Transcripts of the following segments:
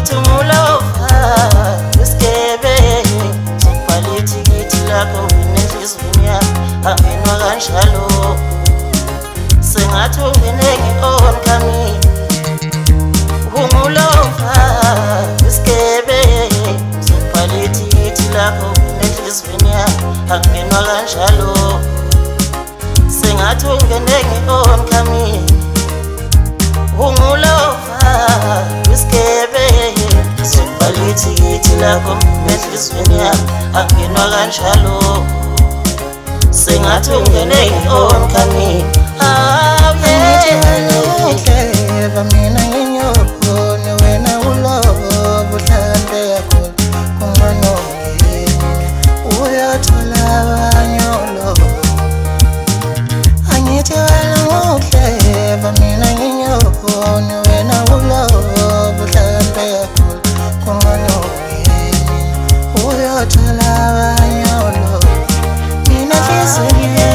angithi ngulova isigebe sokubhala ithikithi lakho nenhliziyweni yami angenwa kanjalo sengathi ungene ngi-oncoming ungulova isigebe sokubhala ithikithi lakho nenhliziyweni yami angenwa kanjalo sengathi ungene ngi-oncoming ungulova isigebe sokubhala ithikithi lakho nenhliziyweni yami angenwa kanjalo sengathi ungene ngi-oncoming Clever, mina nginyoko wena ulovo uhlande yakho kunganoyini uyathola abanyolo angithi wena uclever mina nginyoko wena ulovo uhlande yakho kunganoyini uyathola abanyolo mina nhliziyo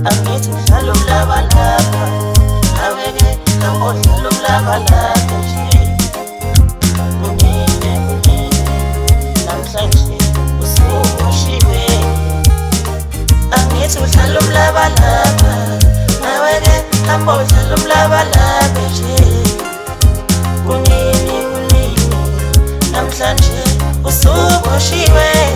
angithi mdlalo mlabalaba aweke amodlalo mlabalaba nje kunini namhlanje usuboshiwe angithi mdlalo mlabalaba aweke amodlalo mlabalaba nje kunini namhlanje usuboshiwe